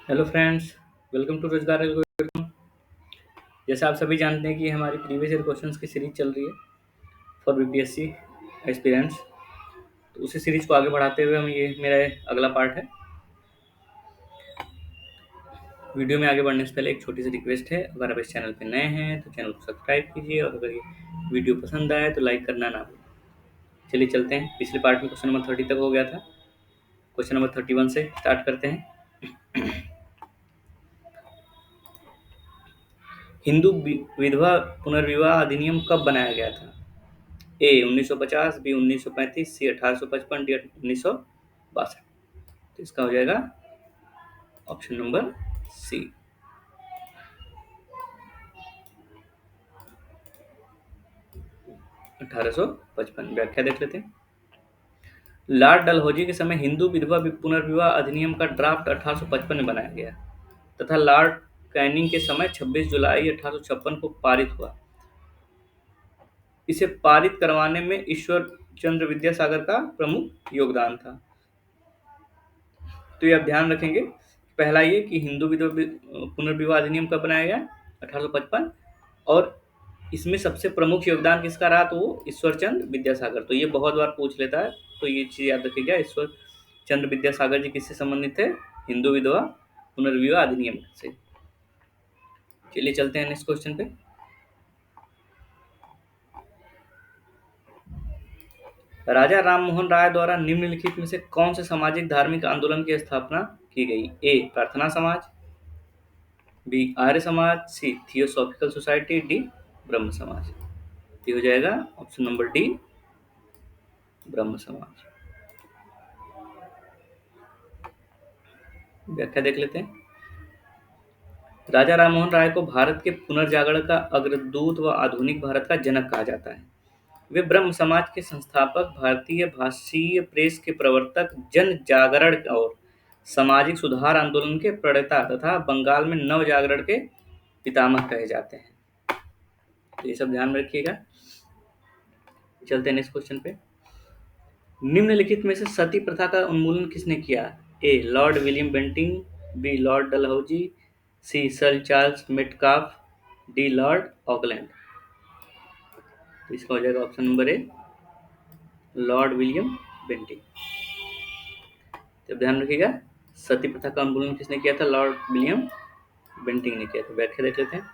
Hello friends, welcome to रोजगार algorithm. जैसा आप सभी जानते हैं कि हमारी प्रीवियस ईयर क्वेश्चंस की सीरीज चल रही है फॉर बीपीएससी एस्पिरेंट्स। तो उसी सीरीज को आगे बढ़ाते हुए हम ये मेरा अगला पार्ट है। वीडियो में आगे बढ़ने से पहले एक छोटी सी रिक्वेस्ट है, अगर आप इस चैनल पर नए हैं तो चैनल को सब्सक्राइब कीजिए और अगर ये वीडियो पसंद आए तो लाइक करना ना भूलें। चलिए चलते हैं। पिछले पार्ट में क्वेश्चन नंबर 30 तक हो गया था। क्वेश्चन नंबर 31 से स्टार्ट करते हैं। हिंदू विधवा पुनर्विवाह अधिनियम कब बनाया गया था? ए 1950, बी 1935, सी 1855, डी 1962। तो इसका हो जाएगा ऑप्शन नंबर सी 1855। व्याख्या देख लेते हैं। लॉर्ड डलहौजी के समय हिंदू विधवा पुनर्विवाह अधिनियम का ड्राफ्ट 1855 में बनाया गया तथा लॉर्ड कैनिंग के समय 26 जुलाई 1856 को पारित हुआ। इसे पारित करवाने में ईश्वर चंद्र विद्यासागर का प्रमुख योगदान था। तो ये आप ध्यान रखेंगे। पहला ये कि हिंदू विधवा पुनर्विवाह अधिनियम कब बनाया गया? 1855। और इसमें सबसे प्रमुख योगदान किसका रहा? तो वो ईश्वर चंद्र विद्यासागर। तो ये बहुत बार पूछ लेता है, तो ये चीज याद रखिएगा। ईश्वर चंद्र विद्यासागर जी किससे संबंधित थे? हिंदू विधवा पुनर्विवाह अधिनियम से। चलिए चलते हैं नेक्स्ट क्वेश्चन पे। राजा राम मोहन राय द्वारा निम्नलिखित में से कौन से सामाजिक धार्मिक आंदोलन की स्थापना की गई? ए प्रार्थना समाज, बी आर्य समाज, सी थियोसॉफिकल सोसाइटी, डी ब्रह्म समाज। ये हो जाएगा ऑप्शन नंबर डी ब्रह्म समाज। व्याख्या देख लेते हैं। राजा राममोहन राय को भारत के पुनर्जागरण का अग्रदूत व आधुनिक भारत का जनक कहा जाता है। वे ब्रह्म समाज के संस्थापक, भारतीय भाषीय प्रेस के प्रवर्तक, जन जागरण और सामाजिक सुधार आंदोलन के प्रणेता तथा बंगाल में नव जागरण के पितामह कहे जाते हैं। तो ये सब ध्यान में रखिएगा। चलते हैं नेक्स्ट क्वेश्चन पे। निम्नलिखित में से सती प्रथा का उन्मूलन किसने किया? A lord William Bentinck, B lord Dalhousie, C sir Charles Metcalfe, D lord Auckland. तो इसका हो जाएगा option number A lord William Bentinck. तो ध्यान रखिएगा, सती प्रथा का उन्मूलन किसने किया था? लॉर्ड विलियम बेंटिंग ने किया था। व्याख्या देख लेते हैं।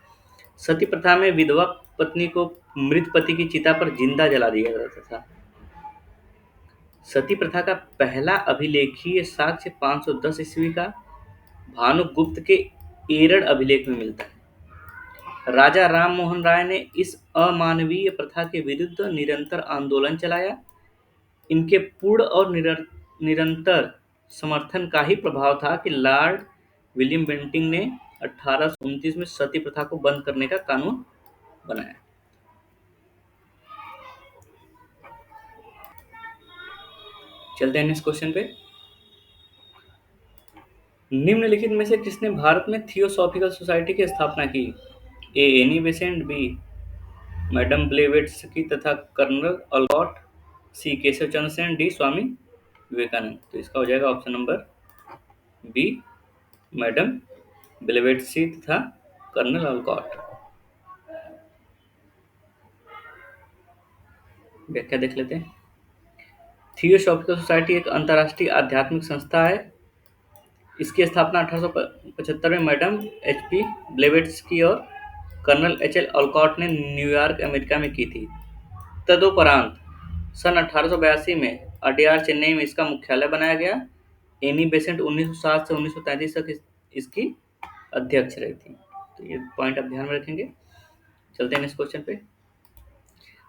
सती प्रथा में विधवा पत्नी को मृत पति की चिता पर जिंदा जला दिया जाता था। सती प्रथा का पहला अभिलेखीय साक्ष्य 510 ईस्वी का भानुगुप्त के एरड़ अभिलेख में मिलता है। राजा राम मोहन राय ने इस अमानवीय प्रथा के विरुद्ध निरंतर आंदोलन चलाया। इनके पूर्ण और निरंतर समर्थन का ही प्रभाव था कि लॉर्ड विलियम बेंटिंग ने 1829 में सती प्रथा को बंद करने का कानून बनाया। चलते हैं नेक्स्ट क्वेश्चन पे। निम्नलिखित में से किसने भारत में थियोसॉफिकल सोसाइटी की स्थापना की? ए एनी बेसेंट, बी मैडम ब्लेवेट्स्की तथा कर्नल ऑलकॉट, सी केशव चंद्र सेन, डी स्वामी विवेकानंद। तो इसका हो जाएगा ऑप्शन नंबर बी मैडम ब्लेवेट्स्की तथा कर्नल ऑलकॉट। व्याख्या देख लेते हैं। थियोसॉफिकल सोसाइटी एक अंतर्राष्ट्रीय आध्यात्मिक संस्था है। इसकी स्थापना 1875 में मैडम एच.पी. ब्लेवेट्स्की और कर्नल एच.एल. ऑलकॉट ने न्यूयॉर्क, अमेरिका में की थी। तदुपरांत सन 1882 में अडयार, चेन्नई में इसका मुख्यालय बनाया गया। एनी बेसेंट 1907 से 1933 तक इसकी अध्यक्ष रही थी। तो ये पॉइंट आप ध्यान में रखेंगे। चलते हैं नेक्स्ट क्वेश्चन पे।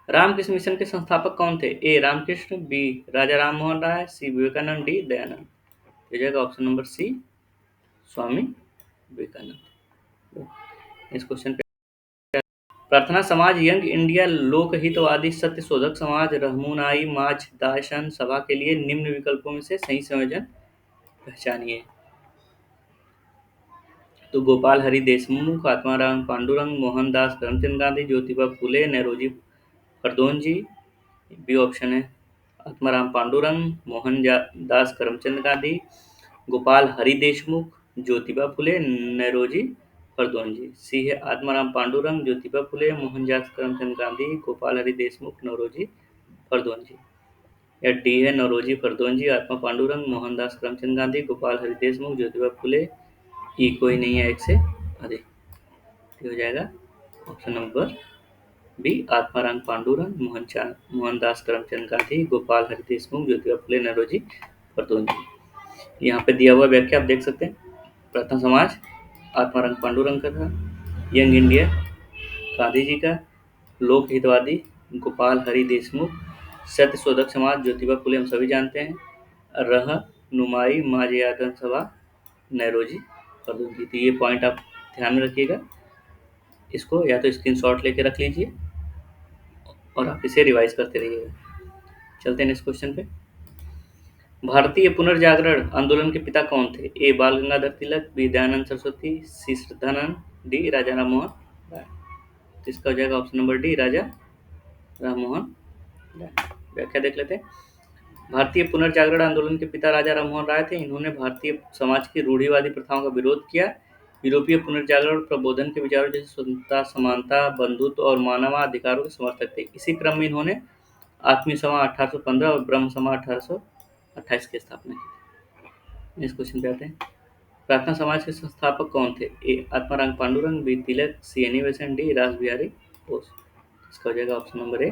रामकृष्ण मिशन के संस्थापक कौन थे? ए रामकृष्ण, बी राजा राम मोहन राय, सी विवेकानंद, डी दयानंद। हो जाएगा option number C Swami Vivekananda. इस क्वेश्चन पे प्रार्थना समाज, यंग इंडिया, लोकहितवादी, सत्य शोधक समाज, रहमुनाई माझ दाशन सभा के लिए निम्न विकल्पों में से सही संयोजन पहचानिए। तो गोपाल हरि देशमुख, आत्माराम पांडुरंग, मोहनदास करमचंद गांधी, ज्योतिबा फूले, नेरोजी खरदोंजी। बी ऑप्शन है आत्माराम पांडुरंग, मोहन दास करमचंद गांधी, गोपाल हरि देशमुख, ज्योतिबा फुले, नौरोजी फरदोंजी। सी है आत्माराम पांडुरंग, ज्योतिबा फुले, मोहनदास करमचंद गांधी, गोपाल हरि देशमुख, नौरोजी फरदोंजी। या डी है नौरोजी फरदोंजी, आत्मा पांडुरंग, मोहनदास करमचंद गांधी, गोपाल हरि देशमुख, ज्योतिबा फुले। ई कोई नहीं है एक से अधिक। हो जाएगा option number B Atmaram Pandurang, Mohandas Karamchand Gandhi, Gopal Hari Deshmukh, Jyotiba Phule, Naoroji Fardonji. यहाँ पे दिया हुआ व्याख्या आप देख सकते हैं। प्रथम समाज आत्माराम पांडुरंग का था। यंग इंडिया गांधी जी का। लोक हितवादी गोपाल हरि देशमुख। सत्यशोधक समाज ज्योतिबा फुले हम सभी जानते हैं। रह नुमाई महाजयातन सभा नौरोजी फरदोंजी। तो ये पॉइंट आप ध्यान में रखिएगा, इसको या तो स्क्रीनशॉट लेके रख लीजिए और आप इसे रिवाइज करते रहिएगा। चलते हैं नेक्स्ट क्वेश्चन पे। भारतीय पुनर्जागरण आंदोलन के पिता कौन थे? ए बाल गंगाधर तिलक, बी दयानंद सरस्वती, सी श्रद्धानंद, डी राजा राममोहन राय। तो इसका हो जाएगा ऑप्शन नंबर डी राजा राममोहन राय। व्याख्या देख लेते हैं। भारतीय पुनर्जागरण आंदोलन के पिता राजा राममोहन राय थे। इन्होंने भारतीय समाज की रूढ़िवादी प्रथाओं का विरोध किया। यूरोपीय पुनर्जागरण और प्रबोधन के विचारों जैसे स्वतंत्रता, समानता, बंधुत्व और मानवाधिकारों के समर्थक थे। इसी क्रम में इन्होंने आत्मीय सभा 1815 और ब्रह्म सभा 1828 की स्थापना की। इस क्वेश्चन पे आते हैं। प्रार्थना समाज के संस्थापक कौन थे? ए आत्माराम पांडुरंग, बी तिलक, सी एनी बेसेंट, डी रास बिहारी बोस। इसका हो जाएगा ऑप्शन नंबर ए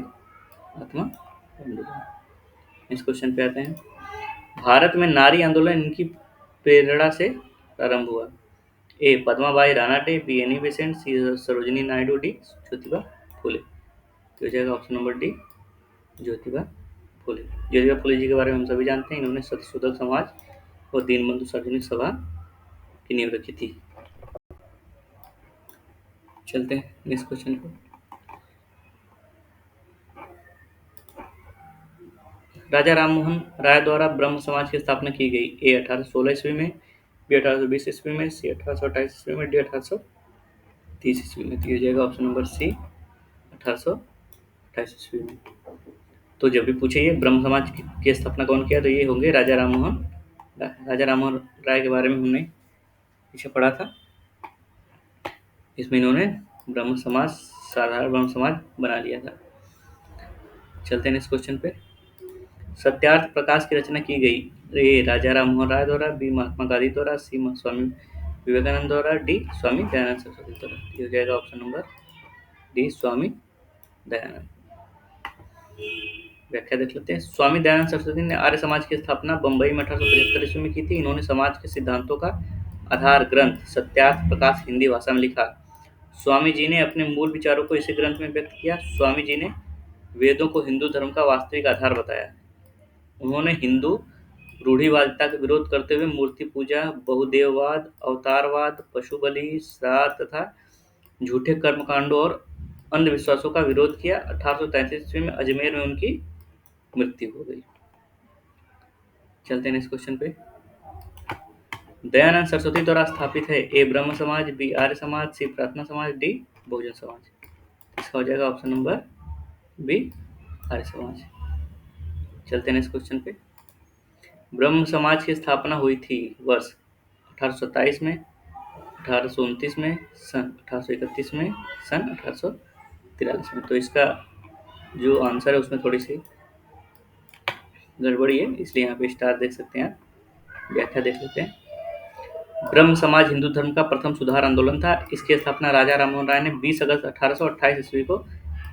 आत्मा पांडुरंग। इस क्वेश्चन पे आते हैं। भारत में नारी आंदोलन इनकी प्रेरणा से प्रारंभ हुआ। A Padmabai Ranade, B Annie Besant, C Sarojini Naidu, D Jyotiba Phule. तो हो जाएगा option number D Jyotiba Phule. Jyotiba Phule ji के बारे में हम सभी जानते हैं। इन्होंने सत्यशोधक समाज और दीनबंधु सार्वजनिक सभा की नींव रखी थी। चलते हैं नेक्स्ट क्वेश्चन को। राजा राममोहन राय द्वारा ब्रह्म समाज की स्थापना की गई। ए 1816 ईस्वी में, बी 1820 ईस्वी में, सी 1828 ईस्वी में, डी 1830 ईस्वी में। तो हो जाएगा ऑप्शन नंबर सी 1828 ईस्वी में। तो जब भी पूछे ये ब्रह्म समाज की स्थापना कौन किया, तो ये होंगे राजा राममोहन राय। राजा राममोहन राय के बारे में हमने पीछे पढ़ा था। इसमें इन्होंने ब्रह्म समाज, साधारण ब्रह्म समाज बना लिया था। चलते हैं नेक्स्ट क्वेश्चन पे। सत्यार्थ प्रकाश की रचना की गई। ए राजा राममोहन राय द्वारा, बी महात्मा गांधी द्वारा, सी स्वामी विवेकानंद द्वारा, डी स्वामी दयानंद सरस्वती द्वारा। ये हो जाएगा option number D Swami Dayanand. व्याख्या देख लेते हैं। स्वामी दयानंद सरस्वती ने आर्य समाज की स्थापना बंबई में 1875 ईस्वी में की थी। इन्होंने समाज के सिद्धांतों का आधार ग्रंथ सत्यार्थ प्रकाश हिंदी भाषा में लिखा। स्वामी जी ने अपने मूल विचारों को इसी ग्रंथ में व्यक्त किया। स्वामी जी ने वेदों को हिंदू धर्म का वास्तविक आधार बताया। उन्होंने हिंदू रूढ़िवादिता का विरोध करते हुए मूर्ति पूजा, बहुदेववाद, अवतारवाद, पशु बलि, श्राद्ध तथा झूठे कर्मकांडों और अंधविश्वासों का विरोध किया। 1833 ईस्वी में अजमेर में उनकी मृत्यु हो गई। चलते हैं नेक्स्ट क्वेश्चन पे। दयानंद सरस्वती द्वारा स्थापित है। ए ब्रह्म समाज, बी आर्य समाज, सी प्रार्थना समाज, डी बहुजन समाज। इसका हो जाएगा option number B Arya Samaj. चलते हैं नेक्स्ट क्वेश्चन पे। ब्रह्म समाज की स्थापना हुई थी वर्ष 1827 में, 1829 में, सन 1831 में, सन 1843 में। तो इसका जो आंसर है उसमें थोड़ी सी गड़बड़ी है, इसलिए यहाँ पे स्टार देख सकते हैं आप। व्याख्या देख लेते हैं। ब्रह्म समाज हिंदू धर्म का प्रथम सुधार आंदोलन था। इसकी स्थापना राजा राममोहन राय ने 20 अगस्त 1828 ईस्वी को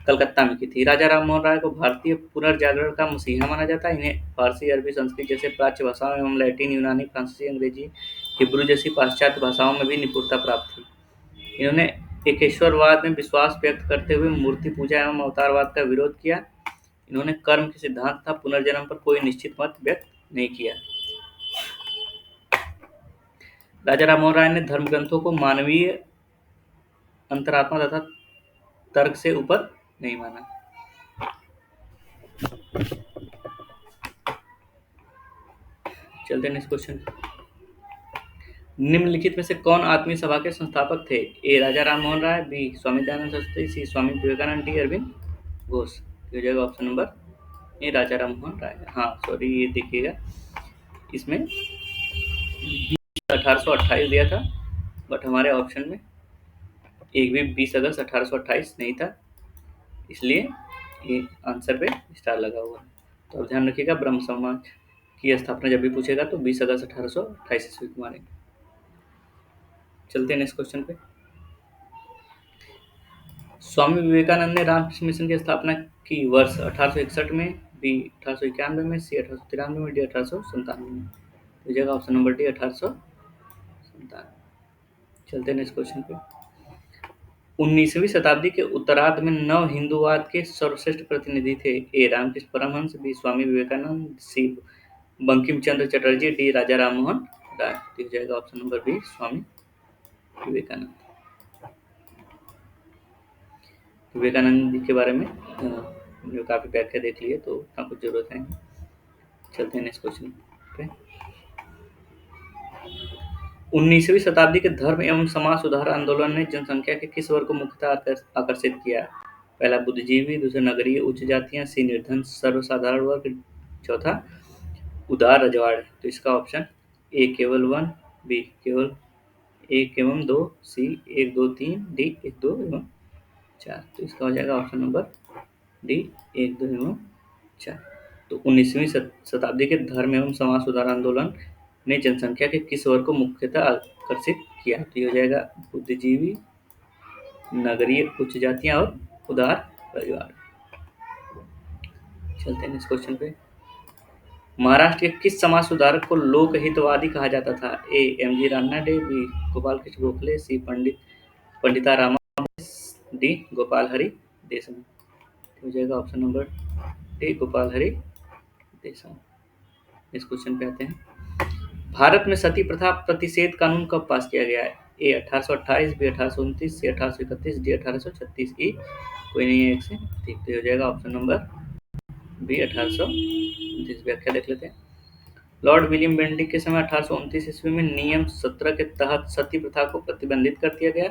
कलकत्ता में की थी। राजा राममोहन राय को भारतीय पुनर्जागरण का मसीहा माना जाता है। इन्हें फारसी, अरबी, संस्कृत जैसे प्राच्य भाषाओं एवं लैटिन, यूनानी, फ्रांसीसी, अंग्रेजी, हिब्रू जैसी पाश्चात्य भाषाओं में भी निपुणता प्राप्त थी। इन्होंने एकेश्वरवाद में विश्वास व्यक्त करते हुए मूर्ति पूजा एवं अवतारवाद का विरोध किया। इन्होंने कर्म के सिद्धांत तथा पुनर्जन्म पर कोई निश्चित मत व्यक्त नहीं किया। राजा राममोहन राय ने धर्म ग्रंथों को मानवीय अंतरात्मा तथा तर्क से ऊपर नहीं माना। चलते हैं नेक्स्ट क्वेश्चन। निम्नलिखित में से कौन आत्मीय सभा के संस्थापक थे? ए राजा राममोहन राय, बी स्वामी दयानंद सरस्वती, सी स्वामी विवेकानंद, डी अरविंद घोष। हो जाएगा ऑप्शन नंबर ए राजा राममोहन राय। हाँ सॉरी, ये देखिएगा इसमें 18 1828 दिया था, बट हमारे ऑप्शन में एक भी 20 अगस्त 1828 नहीं था, इसलिए ये आंसर पे स्टार लगा हुआ है। तो अब ध्यान रखिएगा, ब्रह्म समाज की स्थापना जब भी पूछेगा तो 20 अगस्त 1828 ईस्वी को मारेंगे। चलते हैं नेक्स्ट क्वेश्चन पे। स्वामी विवेकानंद ने रामकृष्ण मिशन की स्थापना की वर्ष 1861 में, बी 1891 में, सी 1893 में, डी 1897 में। तो हो जाएगा ऑप्शन नंबर डी 1897। चलते हैं नेक्स्ट क्वेश्चन पे। 19वीं शताब्दी के उत्तरार्ध में नव हिंदूवाद के सर्वश्रेष्ठ प्रतिनिधि थे। ए रामकृष्ण परमहंस, बी स्वामी विवेकानंद, सी बंकिम चंद्र चटर्जी, डी राजा राममोहन राय। तो हो जाएगा option number B Swami Vivekananda. Vivekananda ji के बारे में काफ़ी व्याख्या देख ली है, तो उतना कुछ जरूरत है नहीं। चलते हैं नेक्स्ट क्वेश्चन पे। 19वीं शताब्दी के धर्म एवं समाज सुधार आंदोलन ने जनसंख्या के किस वर्ग को मुख्यतः आकर्षित किया? पहला बुद्धिजीवी, दूसरा नगरीय उच्च जातियां, सी निर्धन सर्वसाधारण वर्ग, चौथा उदार रजवाड़। तो इसका ऑप्शन ए केवल 1, बी केवल 1 एवं 2, सी 1 2 3, डी 1 2 एवं 4। तो इसका हो जाएगा ऑप्शन नंबर डी 1 2 एवं 4। तो 19वीं शताब्दी के धर्म एवं समाज सुधार आंदोलन ने जनसंख्या के किस वर्ग को मुख्यतः आकर्षित किया? तो ये हो जाएगा बुद्धिजीवी, नगरीय उच्च जातियां और उदार रजवाड़। चलते हैं इस क्वेश्चन पे। महाराष्ट्र के किस समाज सुधारक को लोकहितवादी कहा जाता था? A M G Ranade, B Gopal Krishna Gokhale, C Pandita Ramadas, D Gopal Hari Deshmukh. हो जाएगा option number D Gopal Hari Deshmukh. इस क्वेश्चन पे आते हैं। भारत में सती प्रथा प्रतिषेध कानून कब पास किया गया है? ए 1828, बी 1829, सी 1831, डी 1836, ई कोई नहीं है एक से ठीक। तो हो जाएगा ऑप्शन नंबर बी 1829। व्याख्या देख लेते हैं। लॉर्ड विलियम बेंटिक के समय 1829 ईस्वी में नियम 17 के तहत सती प्रथा को प्रतिबंधित कर दिया गया।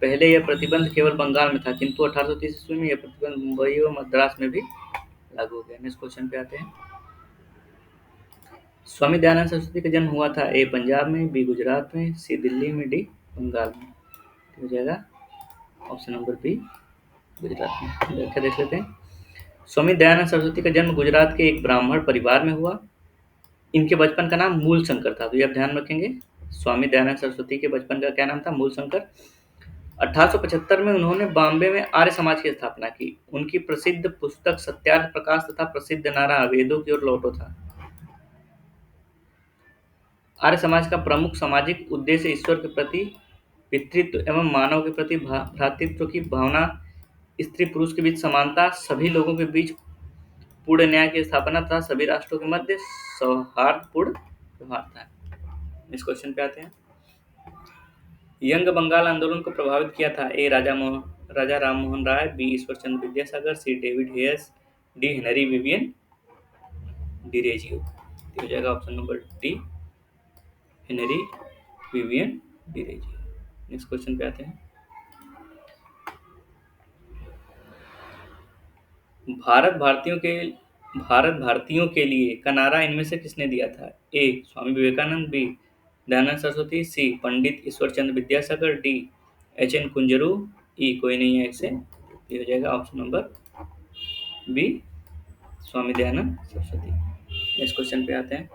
पहले यह प्रतिबंध केवल बंगाल में था, किंतु 1830 ईस्वी में यह प्रतिबंध मुंबई और मद्रास में भी लागू हो गया। नेक्स्ट क्वेश्चन पे आते हैं। स्वामी दयानंद सरस्वती का जन्म हुआ था? ए पंजाब में, बी गुजरात में, सी दिल्ली में, डी बंगाल में। हो जाएगा ऑप्शन नंबर बी गुजरात में। व्याख्या देख लेते हैं। स्वामी दयानंद सरस्वती का जन्म गुजरात के एक ब्राह्मण परिवार में हुआ। इनके बचपन का नाम मूल शंकर था, तो ये आप ध्यान रखेंगे। स्वामी दयानंद सरस्वती के बचपन का क्या नाम था? मूल शंकर। 1875 में उन्होंने बॉम्बे में आर्य समाज की स्थापना की। उनकी प्रसिद्ध पुस्तक सत्यार्थ प्रकाश तथा प्रसिद्ध नारा वेदों की ओर लौटो था। आर्य समाज का प्रमुख सामाजिक उद्देश्य ईश्वर के प्रति पितृत्व एवं मानव के प्रति भ्रातृत्व की भावना, स्त्री पुरुष के बीच समानता, सभी लोगों के बीच पूर्ण न्याय की स्थापना तथा सभी राष्ट्रों के मध्य सौहार्दपूर्ण व्यवहार था। इस क्वेश्चन पे आते हैं। यंग बंगाल आंदोलन को प्रभावित किया था? A Raja Rammohan Roy, B Ishwar Chandra Vidyasagar, C David Hayes, D Henry Vivian Derozio. हो जाएगा option number D Henry Vivian Derozio. Next question पे आते हैं। भारत भारतीयों के लिए का नारा इनमें से किसने दिया था? A Swami Vivekananda, B Dayanand Saraswati, C Pandit Ishwar Chandra Vidyasagar, D H N Kunzru, E कोई नहीं है इससे। ये हो जाएगा option number B Swami Dayanand Saraswati. Next question पे आते हैं।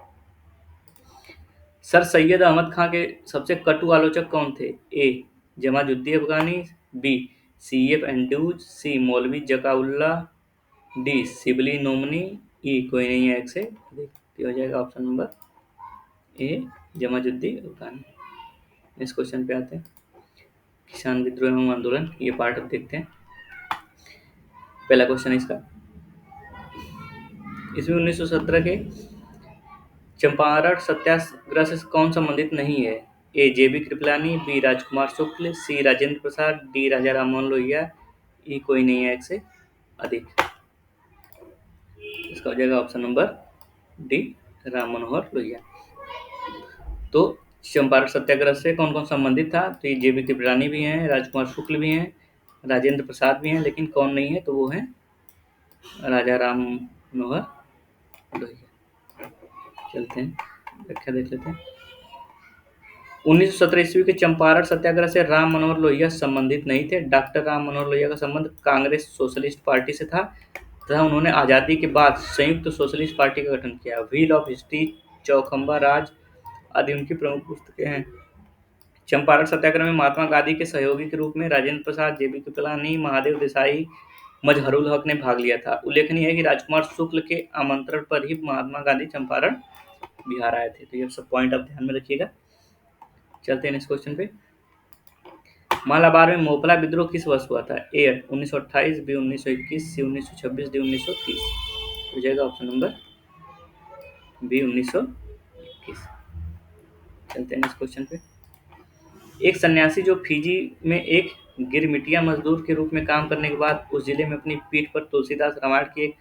सर सैयद अहमद खान के सबसे कटु आलोचक कौन थे? ए जमाजुद्दीन अफगानी, बी सी एफ एंड्रूज, सी मौलवी जकाउल्ला, डी सिबली नोमनी, ई कोई नहीं है एक से। हो जाएगा ऑप्शन नंबर ए जमाजुद्दीन अफगानी। इस क्वेश्चन पे आते हैं। किसान विद्रोह एवं आंदोलन, ये पार्ट अब देखते हैं। पहला क्वेश्चन इसका, इसमें 1917 के चंपारण सत्याग्रह से कौन संबंधित नहीं है? ए जेबी कृपलानी, बी राजकुमार शुक्ल, सी राजेंद्र प्रसाद, डी राजा राममोहन लोहिया, ई कोई नहीं है एक से अधिक। इसका हो जाएगा option number D Ram Manohar Lohia. तो चंपारण सत्याग्रह से कौन कौन संबंधित था? तो ये जेबी कृपलानी भी हैं, राजकुमार शुक्ल भी हैं, राजेंद्र प्रसाद भी हैं, लेकिन कौन नहीं है? तो वो है राजा राम मनोहर लोहिया। चलते हैं व्याख्या देख लेते हैं। 1917 ईस्वी के चंपारण सत्याग्रह से राम मनोहर लोहिया संबंधित नहीं थे। डॉक्टर राम मनोहर लोहिया का संबंध कांग्रेस सोशलिस्ट पार्टी से था तथा उन्होंने आज़ादी के बाद संयुक्त सोशलिस्ट पार्टी का गठन किया। व्हील ऑफ हिस्ट्री, चौखंबा राज आदि उनकी प्रमुख पुस्तकें हैं। चंपारण सत्याग्रह में महात्मा गांधी के सहयोगी के रूप में राजेंद्र प्रसाद, जेबी कृपलानी, महादेव देसाई, मजहरुल हक ने भाग लिया था। उल्लेखनीय है कि राजकुमार शुक्ल के आमंत्रण पर ही महात्मा गांधी चंपारण बिहार आए थे। तो ये सब पॉइंट आप ध्यान में रखिएगा। चलते हैं नेक्स्ट क्वेश्चन पे। मालाबार में मोपला विद्रोह किस वर्ष हुआ था? ए 1928, बी 1921, सी 1926, डी 1930। हो जाएगा ऑप्शन नंबर बी 1921। चलते हैं नेक्स्ट क्वेश्चन पे। एक सन्यासी जो फिजी में एक गिरमिटिया मजदूर के रूप में काम करने के बाद उस जिले में अपनी पीठ पर तुलसीदास रामायण की एक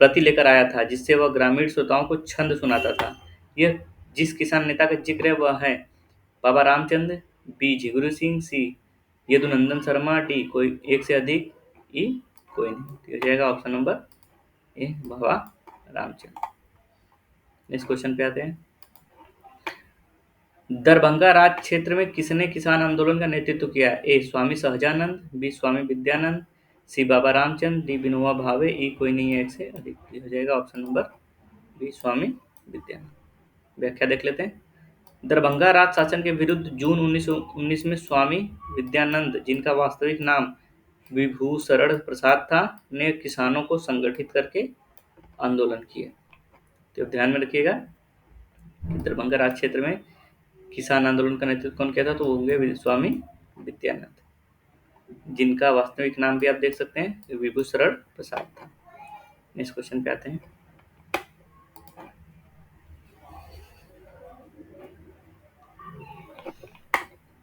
प्रति लेकर आया था, जिससे वह ग्रामीण श्रोताओं को छंद सुनाता था। यह जिस किसान नेता का जिक्र है वह है बाबा रामचंद्र, बी जिगुरु सिंह, सी यदुनंदन शर्मा, डी कोई एक से अधिक, ई कोई नहीं। तो हो जाएगा ऑप्शन नंबर ए बाबा रामचंद्र। नेक्स्ट क्वेश्चन पे आते हैं। दरभंगा राज क्षेत्र में किसने किसान आंदोलन का नेतृत्व किया? ए स्वामी सहजानंद, बी स्वामी विद्यानंद, सी बाबा रामचंद्र, डी विनोबा भावे, ई कोई नहीं है एक से अधिक। हो जाएगा ऑप्शन नंबर बी स्वामी विद्यानंद। व्याख्या देख लेते हैं। दरभंगा राज शासन के विरुद्ध जून 1919 में स्वामी विद्यानंद, जिनका वास्तविक नाम विभूषण प्रसाद था, ने किसानों को संगठित करके आंदोलन किया। तो ध्यान में रखिएगा कि दरभंगा राज क्षेत्र में किसान आंदोलन का नेतृत्व कौन किया था? तो वो होंगे स्वामी विद्यानंद, जिनका वास्तविक नाम भी आप देख सकते हैं विभूषण प्रसाद था। नेक्स्ट क्वेश्चन पे आते हैं।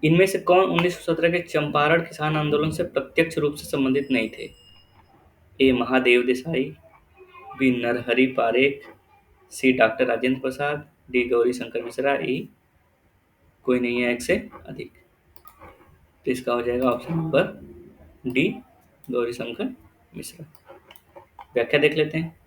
इनमें से कौन 1917 के चंपारण किसान आंदोलन से प्रत्यक्ष रूप से संबंधित नहीं थे? ए महादेव देसाई, बी नरहरि पारेख, सी डॉक्टर राजेंद्र प्रसाद, डी गौरी शंकर मिश्रा, ई कोई नहीं है एक से अधिक। तो इसका हो जाएगा option number D Gauri Shankar Mishra. व्याख्या देख लेते हैं।